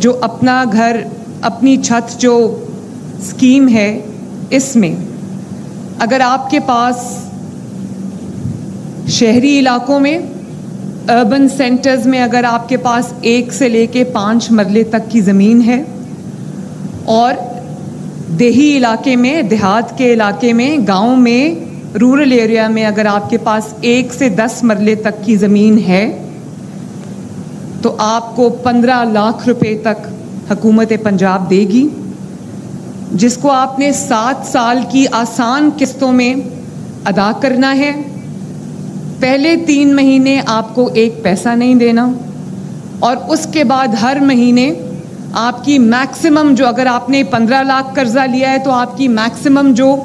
जो अपना घर अपनी छत जो स्कीम है, इसमें अगर आपके पास शहरी इलाकों में, अर्बन सेंटर्स में अगर आपके पास 1 से लेके 5 मरले तक की ज़मीन है और देही इलाके में, देहात के इलाके में, गांव में, रूरल एरिया में अगर आपके पास 1 से 10 मरले तक की ज़मीन है तो आपको 15 लाख रुपए तक हुकूमत पंजाब देगी, जिसको आपने 7 साल की आसान किस्तों में अदा करना है। पहले 3 महीने आपको 1 पैसा नहीं देना और उसके बाद हर महीने आपकी मैक्सिमम जो, अगर आपने 15 लाख कर्जा लिया है तो आपकी मैक्सिमम जो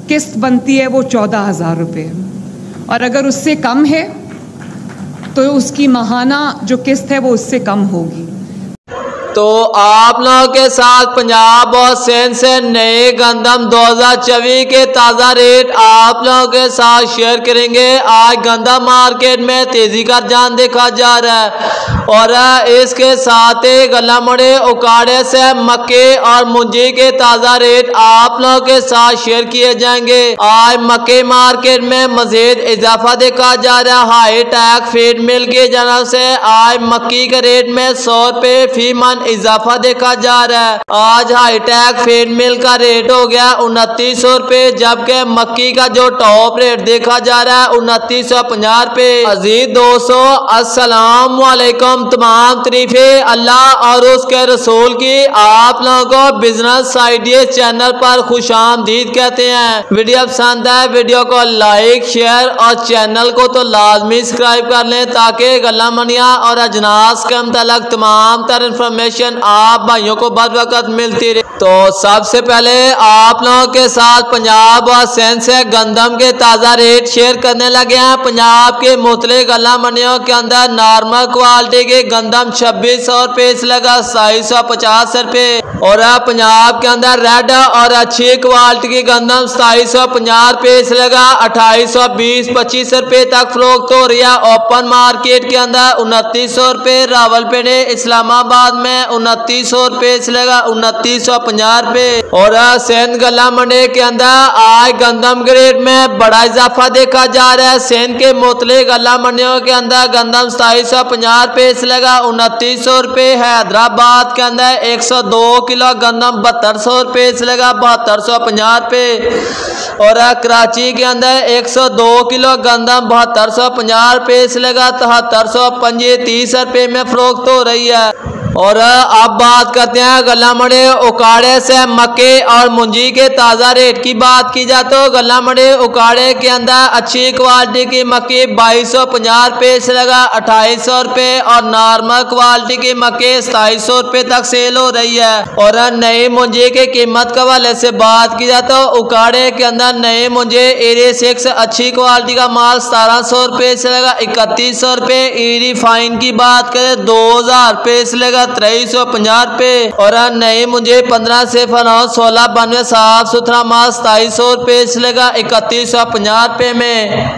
किस्त बनती है वो 14,000 रुपये है और अगर उससे कम है तो उसकी माहाना जो किस्त है वो उससे कम होगी। तो आप लोगों के साथ पंजाब और सिंध से नए गंदम 2024 के ताज़ा रेट आप लोगों के साथ शेयर करेंगे। आज गंदम मार्केट में तेजी का रुझान देखा जा रहा है और इसके साथ ही गला मड़े उकाड़े से मक्के और मुंजी के ताज़ा रेट आप लोगों के साथ शेयर किए जाएंगे। आज मक्के मार्केट में मजीद इजाफा देखा जा रहा है। हाई टैक फीड मिल की जानब से आज मक्की के रेट में 100 रुपये फी मन इजाफा देखा जा रहा है। आज हाईटेक फीड मिल का रेट हो गया 2900 रुपये, जबकि मक्की का जो टॉप रेट देखा जा रहा है 2950 रुपये। अजीज दोस्तों, अस्सलाम वालेकुम। तमाम तरीफे अल्लाह और उसके रसूल की। आप लोगों को बिजनेस आइडियाज चैनल पर खुश आमदीद कहते हैं। वीडियो पसंद है वीडियो को लाइक शेयर और चैनल को तो लाजमी सब्सक्राइब कर लें ताकि गल्ला मनिया और अजनास के मुतालिक तमाम तर इंफॉर्मेशन आप भाइयों को बर वक्त मिलती रहे। तो सबसे पहले आप लोगों के साथ पंजाब और सिंध से गंदम के ताज़ा रेट शेयर करने लगे हैं। पंजाब के मुतले गला मंडियों के अंदर नॉर्मल क्वालिटी के गंदम 2600 रुपये से लगा 2750 रुपये और पंजाब के अंदर रेड और अच्छी क्वालिटी की गंदम 2750 रुपये से लगा 2820-25 रुपये तक फरोख्त हो रही है। ओपन मार्केट के अंदर 2900 रुपये, रावलपिंडी इस्लामाबाद में 2900 रुपये से लगा 2950 रुपये और सिंध गला मंडी के अंदर आज गंदम के रेट में बड़ा इजाफा देखा जा रहा है। सिंध के मुतले गला मंडियों के अंदर गंदम 2750 रुपये से लगा 2900 रुपये। हैदराबाद के अंदर 102 किलो गंदम 7200 रुपये से लगा 7250 रुपये और कराची के अंदर 102 किलो गंदम 7250 रुपये से लगा 7330 रुपये में फरोख्त हो रही है। और अब बात करते हैं गला मड़े उकाड़े से मक्के और मुंजी के ताज़ा रेट की बात की जाए तो गला मड़े उकाड़े के अंदर अच्छी क्वालिटी की मक्की 2250 रुपये से लगा 2800 रुपये और नॉर्मल क्वालिटी की मक्की 2700 रुपये तक सेल हो रही है। और नई मुंजी की कीमत के हवाले से बात की जाए तो उकाड़े के अंदर नई मुंजी एरी 6 अच्छी क्वालिटी का माल 1700 रुपये से लगा 3100 रुपये। एरी फाइन की बात करें 2000 रुपये से लगा 2350 रुपये और नई मुझे 15 से 16 92 साफ सुथरा माल 2700 रुपये से लगा 3150 रुपये में।